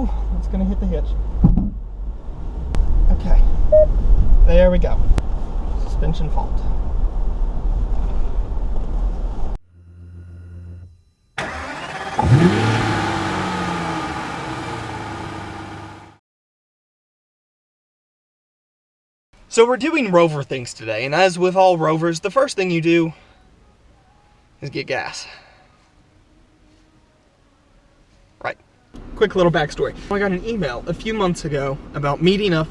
Ooh, it's gonna hit the hitch. Okay, there we go. Suspension fault. So we're doing Rover things today, and as with all Rovers, the first thing you do is get gas. Right. Quick little backstory. I got an email a few months ago about meeting up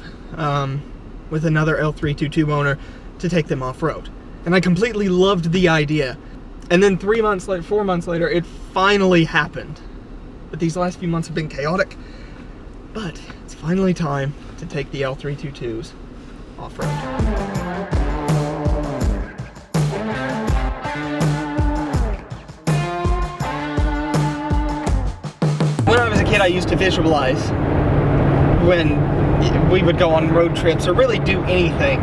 with another L322 owner to take them off-road. And I completely loved the idea. And then 4 months later, it finally happened. But these last few months have been chaotic. But it's finally time to take the L322s off-road. When I was a kid, I used to visualize when we would go on road trips or really do anything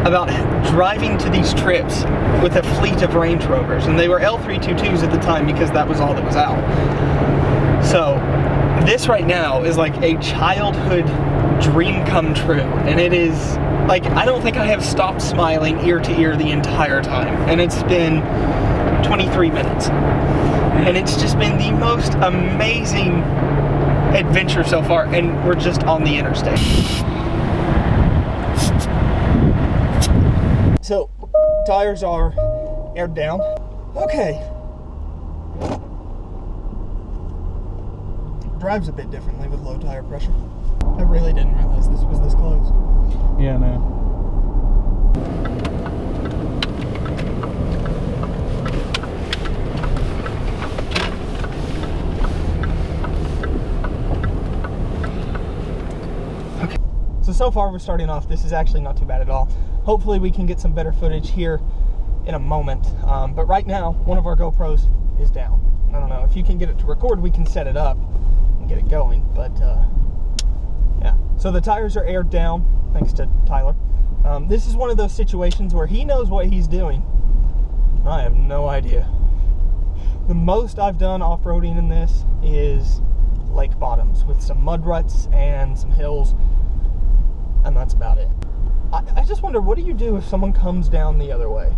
about driving to these trips with a fleet of Range Rovers, and they were L322s at the time because that was all that was out. So this right now is like a childhood dream come true, and it is like, I don't think I have stopped smiling ear to ear the entire time, and it's been 23 minutes, and it's just been the most amazing adventure so far, and we're just on the interstate. So, tires are aired down. Okay. Drives a bit differently with low tire pressure. I really didn't realize this was this close. Yeah, man. Okay. So far we're starting off, this is actually not too bad at all. Hopefully we can get some better footage here in a moment. But right now, one of our GoPros is down. I don't know, if you can get it to record, we can set it up and get it going, but yeah. So the tires are aired down, thanks to Tyler. This is one of those situations where he knows what he's doing. I have no idea. The most I've done off-roading in this is lake bottoms with some mud ruts and some hills, and that's about it. I just wonder, what do you do if someone comes down the other way?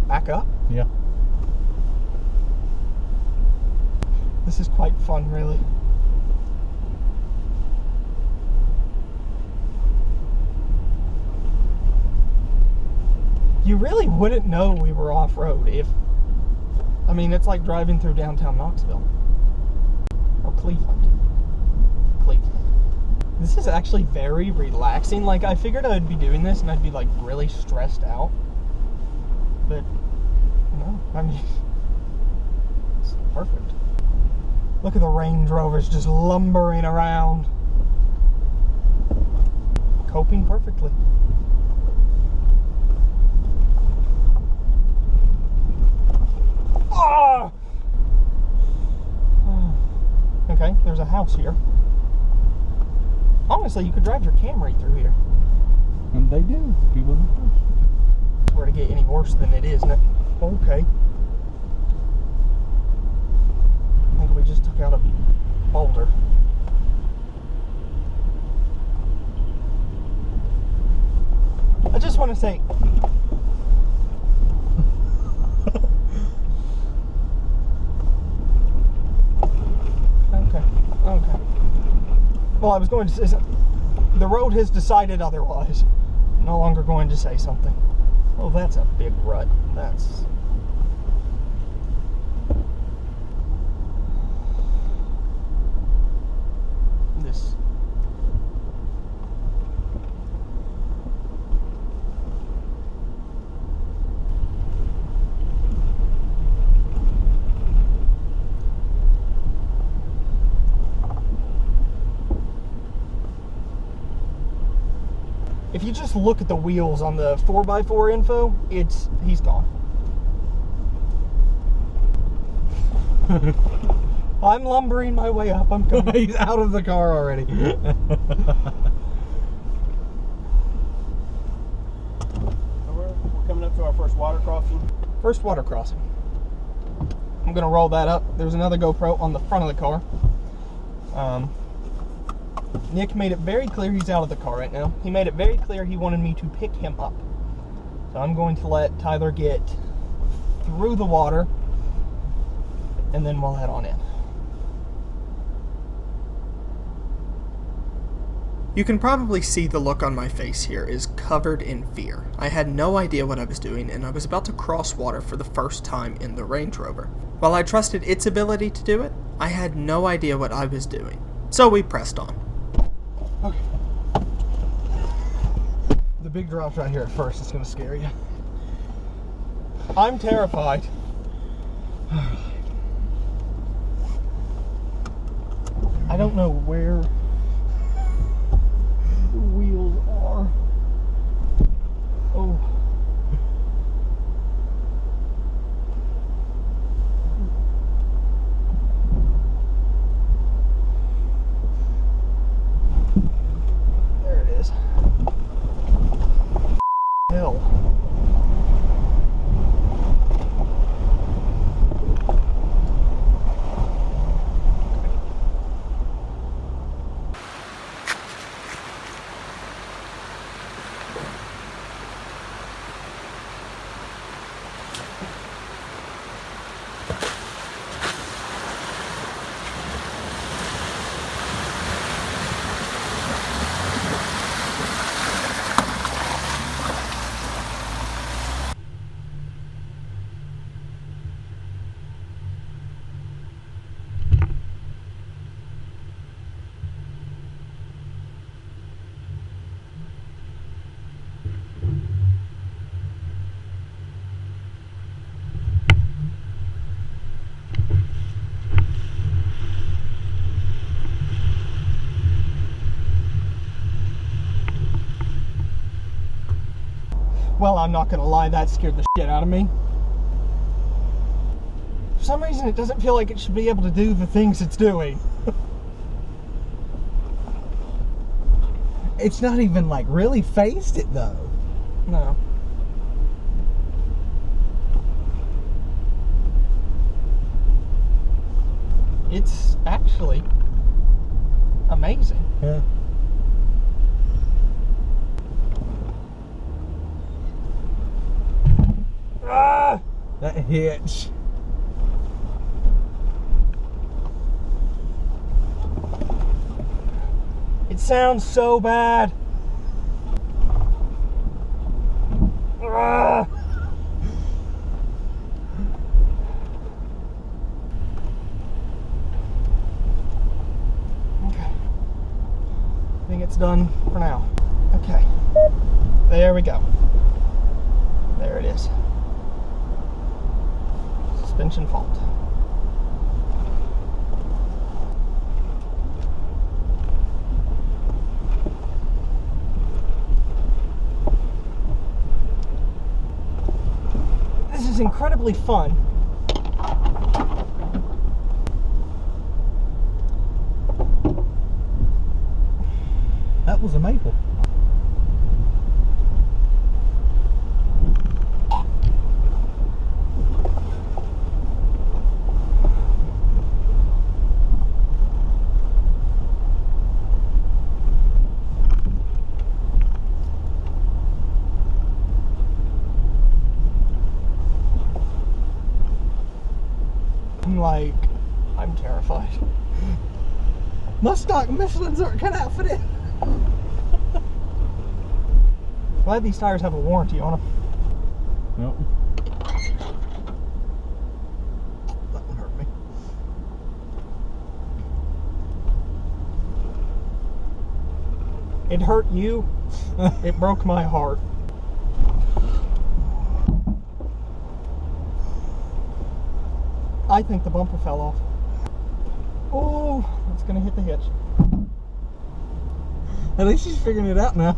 Back up? Yeah. This is quite fun, really. You really wouldn't know we were off-road if, I mean, it's like driving through downtown Knoxville. Or Cleveland. This is actually very relaxing. Like, I figured I'd be doing this and I'd be like really stressed out. But, no, I mean, it's perfect. Look at the Range Rovers just lumbering around. Coping perfectly. Oh! Okay, there's a house here. Honestly, you could drive your Camry through here. And they do. If you wouldn't first. It's where to get any worse than it is. Okay. I think we just took out a boulder. I just want to say, okay. Well, I was going to say, the road has decided otherwise. I'm no longer going to say something. Oh, that's a big rut. That's... this. If you just look at the wheels on the 4x4 info, he's gone. I'm lumbering my way up. I'm coming. He's out of the car already. We're coming up to our first water crossing. First water crossing. I'm gonna roll that up. There's another GoPro on the front of the car. Nick made it very clear he's out of the car right now. He made it very clear he wanted me to pick him up. So I'm going to let Tyler get through the water, and then we'll head on in. You can probably see the look on my face here is covered in fear. I had no idea what I was doing, and I was about to cross water for the first time in the Range Rover. While I trusted its ability to do it, I had no idea what I was doing. So we pressed on. Okay. The big drop's right here at first. It's going to scare you. I'm terrified. I don't know where the wheels are. Oh. There it is. Hell. Well, I'm not gonna lie, that scared the shit out of me. For some reason, it doesn't feel like it should be able to do the things it's doing. It's not even like really phased it though. No. It's actually amazing. Yeah. Ah! That hitch. It sounds so bad. Ah! Okay. I think it's done for now. Okay. There we go. There it is. Suspension fault. This is incredibly fun. That was a maple. I'm terrified. My stock Michelins aren't cut out for this. Glad these tires have a warranty on them. Nope. That one hurt me. It hurt you. It broke my heart. I think the bumper fell off. Oh, it's gonna hit the hitch. At least she's figuring it out now.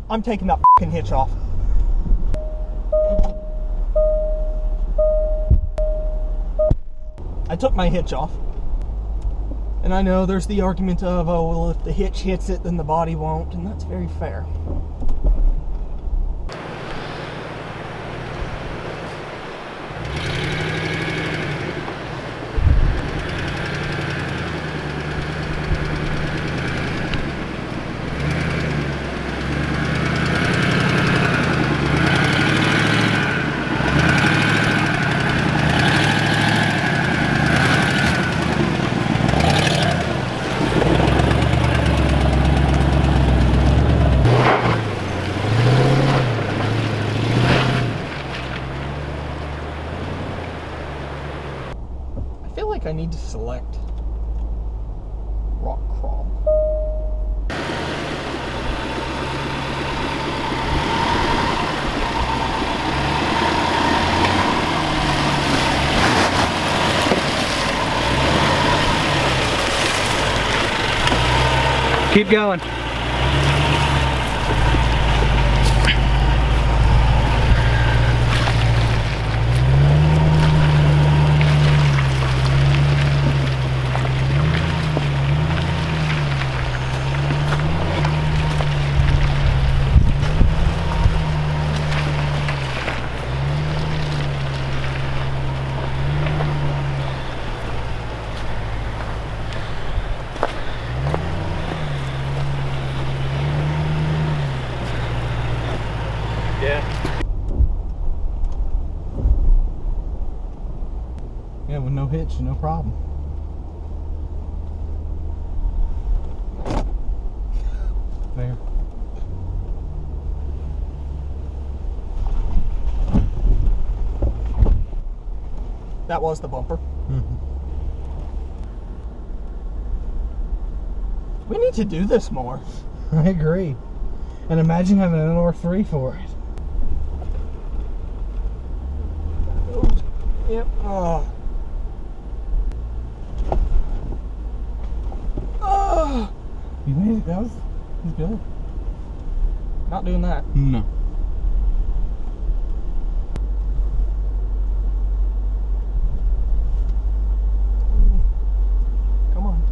I'm taking that fucking hitch off. I took my hitch off. And I know there's the argument of, oh, well, if the hitch hits it, then the body won't, and that's very fair. feel like I need to select rock crawl. Keep going. Yeah, with no hitch, no problem. There. That was the bumper. Mm-hmm. We need to do this more. I agree. And imagine having an R3 for it. Yep. Oh. Oh. You made it. That was good. Not doing that. No. Come on.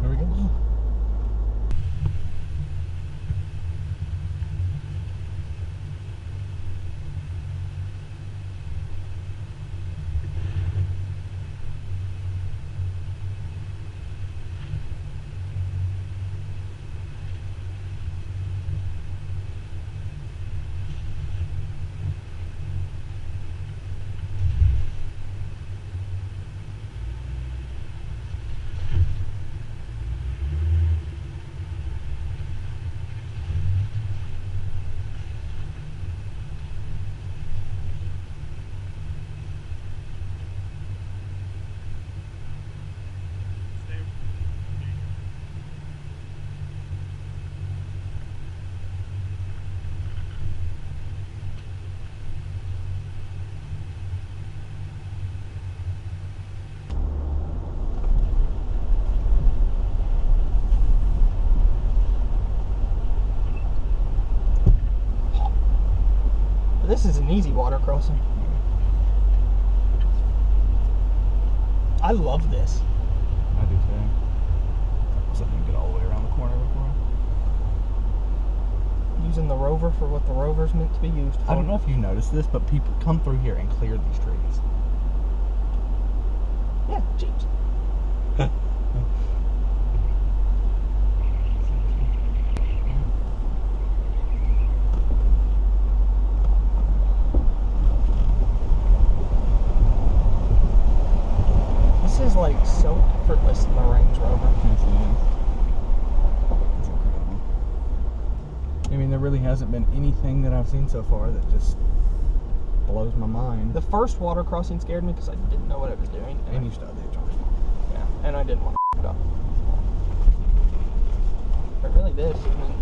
There we go. This is an easy water crossing. I love this. I do too. So I can get all the way around the corner before. Using the Rover for what the Rover's meant to be used for. I don't know if you've noticed this, but people come through here and clear these trees. Yeah, Jeeps. This is like so effortless in the Range Rover. Yes, it is. It's incredible. I mean, there really hasn't been anything that I've seen so far that just blows my mind. The first water crossing scared me because I didn't know what I was doing. And you still do, John. Yeah, and I didn't want to f it up. But really this, I mean...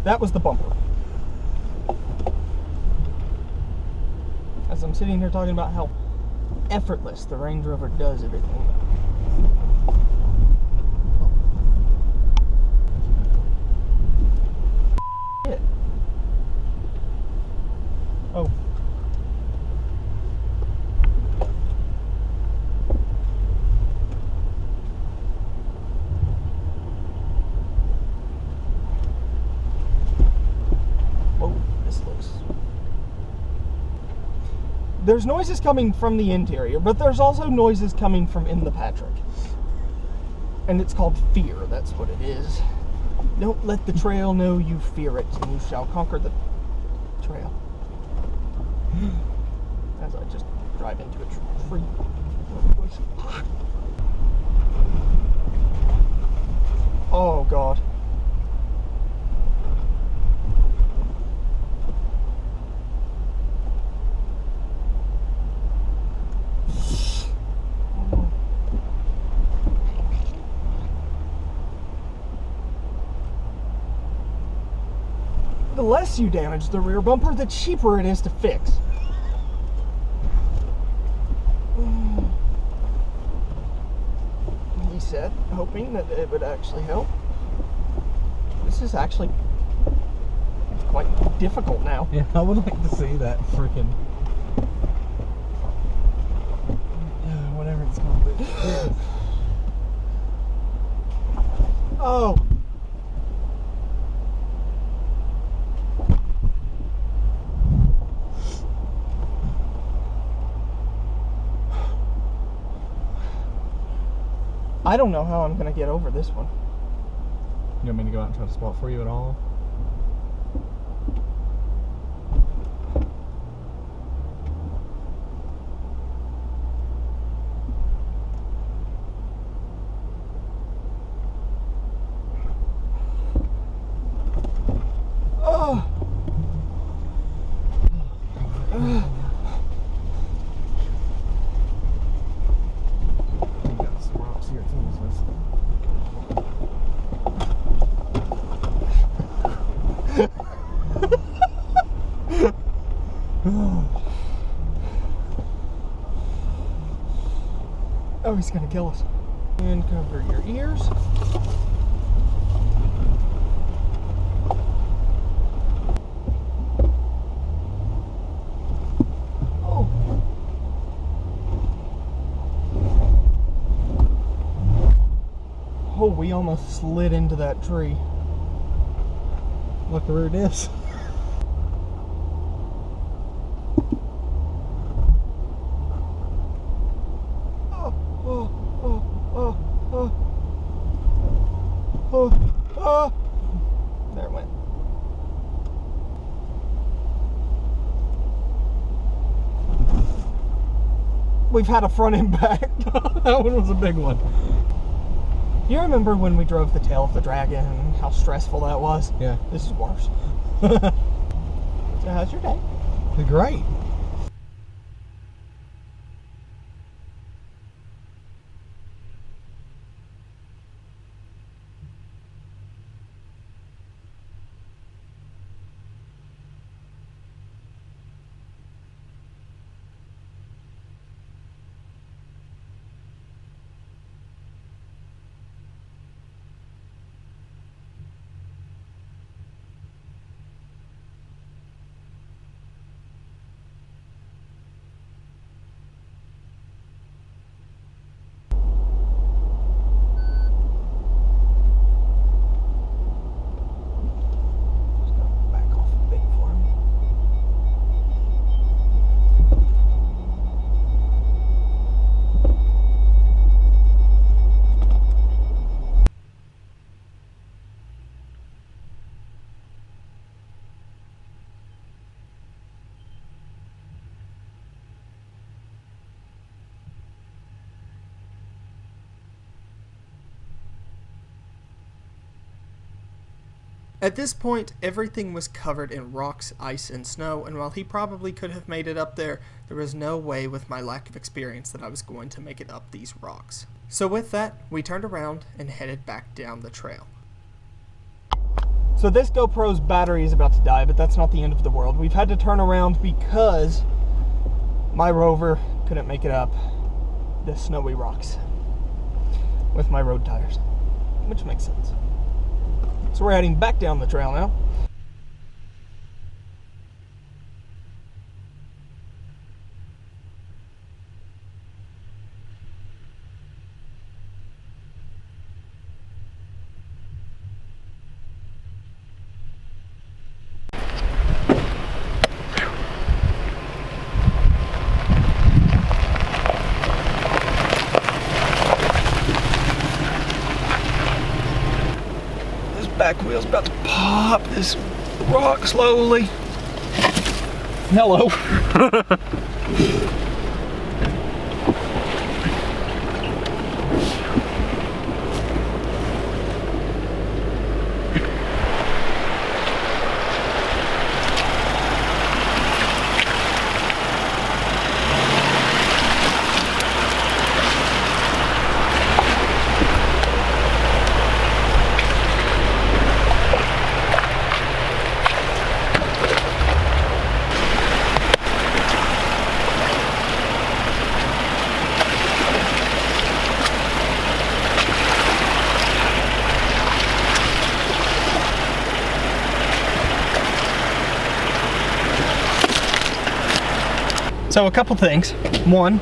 That was the bumper. As I'm sitting here talking about how effortless the Range Rover does everything. Shit. Oh. Whoa, this looks... There's noises coming from the interior, but there's also noises coming from in the Patrick. And it's called fear, that's what it is. Don't let the trail know you fear it, and you shall conquer the trail. As I just drive into a tree. Oh God. The less you damage the rear bumper, the cheaper it is to fix. He said, hoping that it would actually help. This is actually quite difficult now. Yeah, I would like to see that freaking whatever it's called. Oh. I don't know how I'm going to get over this one. You want me to go out and try to spot for you at all? Oh. Oh, he's gonna kill us. And cover your ears. Oh. Oh, we almost slid into that tree. Look where it is. There it went. We've had a front impact. That one was a big one. You remember when we drove the tail of the dragon and how stressful that was? Yeah. This is worse. So how's your day? Great. At this point, everything was covered in rocks, ice, and snow, and while he probably could have made it up there, there was no way with my lack of experience that I was going to make it up these rocks. So with that, we turned around and headed back down the trail. So this GoPro's battery is about to die, but that's not the end of the world. We've had to turn around because my Rover couldn't make it up the snowy rocks with my road tires, which makes sense. So we're heading back down the trail now. back wheel's about to pop this rock slowly. Hello. So a couple things. One,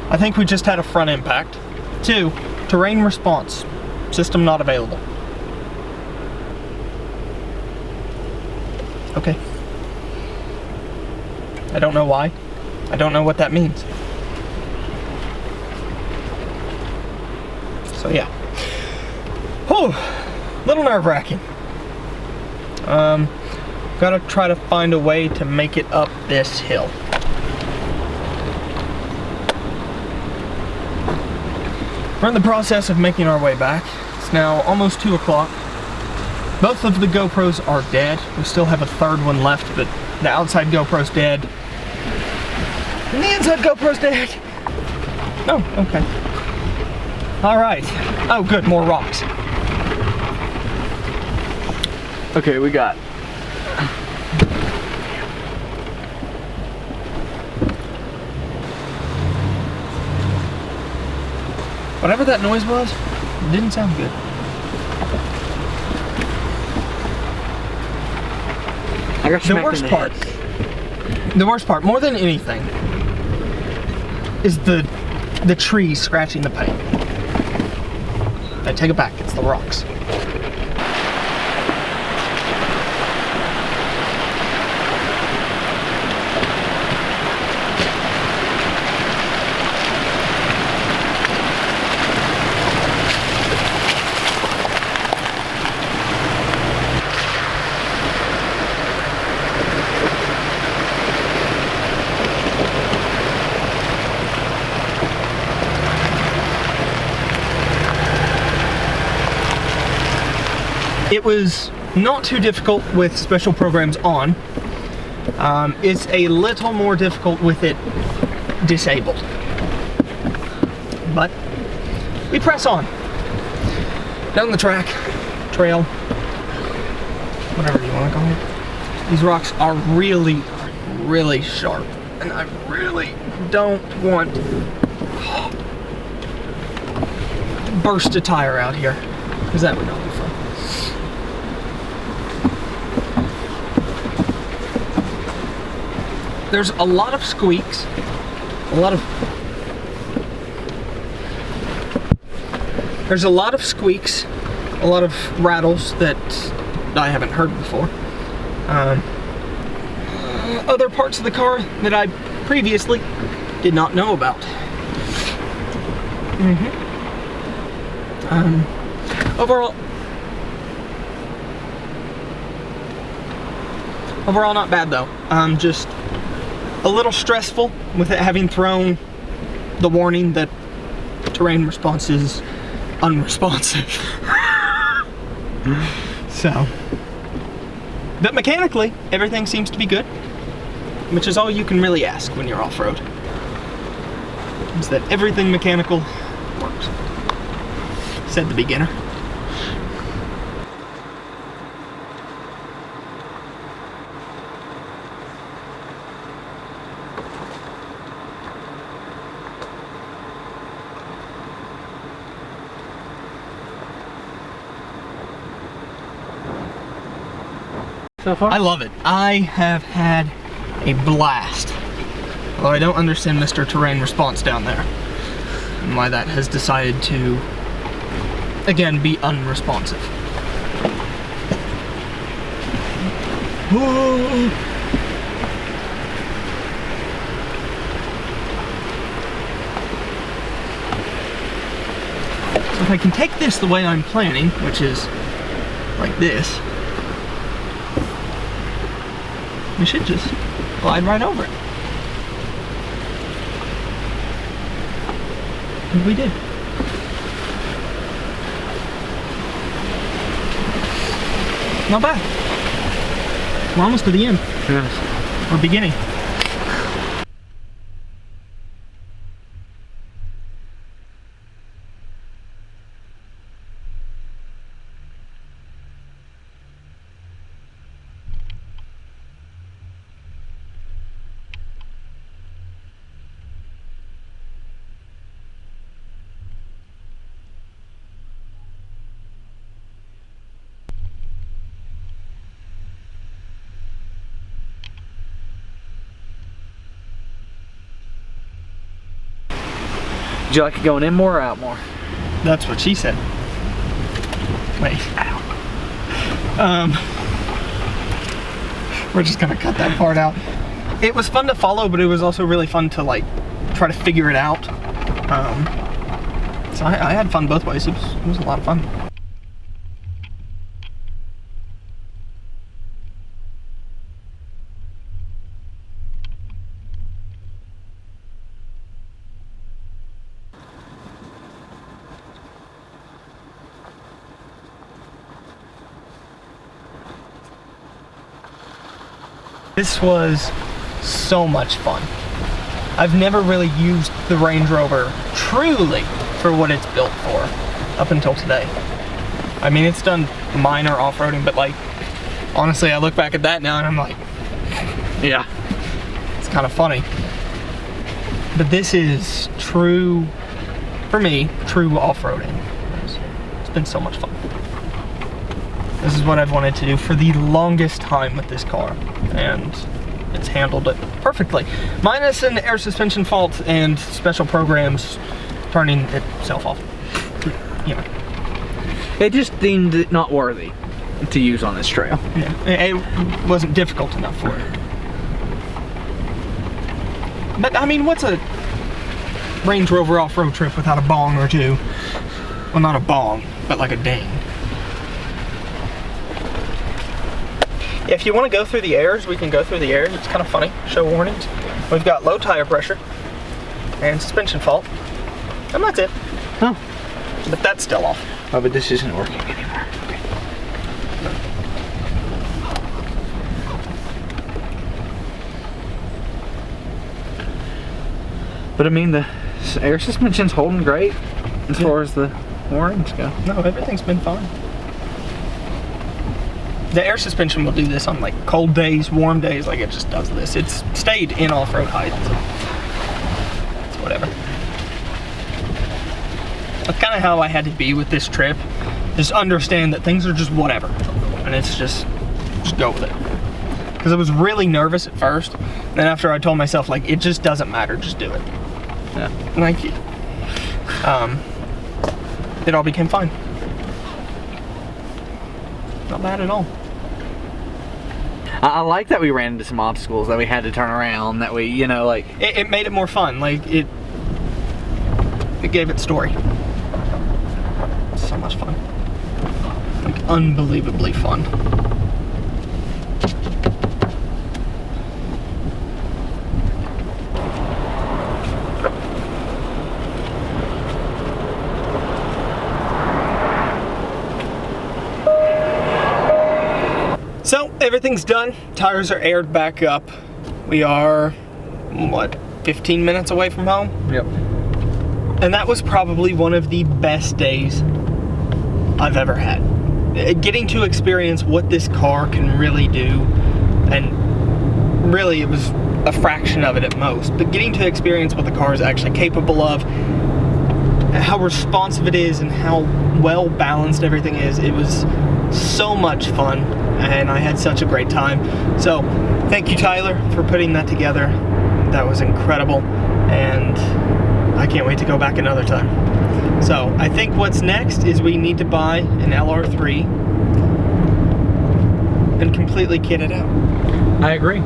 I think we just had a front impact. Two, terrain response. System not available. Okay. I don't know why. I don't know what that means. So yeah. Whew. Little nerve-wracking. Gotta try to find a way to make it up this hill. We're in the process of making our way back. It's now almost 2 o'clock. Both of the GoPros are dead. We still have a third one left, but the outside GoPro's dead. And the inside GoPro's dead. Oh, okay. All right. Oh, good, more rocks. Okay, we got whatever that noise was, it didn't sound good. I got The worst part, more than anything, is the trees scratching the paint. I take it back, it's the rocks. It was not too difficult with special programs on. It's a little more difficult with it disabled. But we press on. Down the track, trail, whatever you want to call it. These rocks are really, really sharp. And I really don't want to burst a tire out here, because that would not be fun. There's a lot of squeaks, there's a lot of squeaks, a lot of rattles that I haven't heard before. Other parts of the car that I previously did not know about. Overall not bad though. Just a little stressful with it having thrown the warning that terrain response is unresponsive. So, but mechanically, everything seems to be good, which is all you can really ask when you're off-road, is that everything mechanical works, said the beginner. So far? I love it. I have had a blast. Although I don't understand Mr. Terrain Response down there, and why that has decided to, again, be unresponsive. Whoa. So if I can take this the way I'm planning, which is like this, we should just glide right over it. And we did. Not bad. We're almost to the end. Yes. We're beginning. Would you like it going in more or out more? That's what she said. Wait. We're just gonna cut that part out. It was fun to follow, but it was also really fun to like try to figure it out. So I had fun both ways. It was a lot of fun. This was so much fun. I've never really used the Range Rover truly for what it's built for up until today. I mean, it's done minor off-roading, but like, honestly, I look back at that now and I'm like, yeah, it's kind of funny. But this is true, for me, true off-roading. It's been so much fun. This is what I've wanted to do for the longest time with this car, and it's handled it perfectly. Minus an air suspension fault and special programs turning itself off. You know. It just deemed it not worthy to use on this trail. Yeah, it wasn't difficult enough for it. But I mean, what's a Range Rover off-road trip without a bong or two? Well, not a bong, but like a ding. If you want to go through the airs, we can go through the airs. It's kind of funny. Show warnings. We've got low tire pressure and suspension fault. And that's it. Oh. But that's still off. Oh, but this isn't working anymore. Okay. But I mean, the air suspension's holding great as far as the warnings go. No, everything's been fine. The air suspension will do this on like cold days, warm days, like it just does this. It's stayed in off-road height, so it's whatever. That's kind of how I had to be with this trip. Just understand that things are just whatever. And it's just go with it. Because I was really nervous at first. Then after I told myself, like, it just doesn't matter, just do it. Yeah. Like, it all became fine. Not bad at all. I like that we ran into some obstacles, that we had to turn around, that we, you know, like... It made it more fun. Like, it gave it story. So much fun. Like, unbelievably fun. So, everything's done. Tires are aired back up. We are, what, 15 minutes away from home? Yep. And that was probably one of the best days I've ever had. Getting to experience what this car can really do, and really it was a fraction of it at most, but getting to experience what the car is actually capable of, how responsive it is, and how well balanced everything is, it was so much fun, and I had such a great time. So, thank you, Tyler, for putting that together. That was incredible, and I can't wait to go back another time. So, I think what's next is we need to buy an LR3 and completely kit it out. I agree.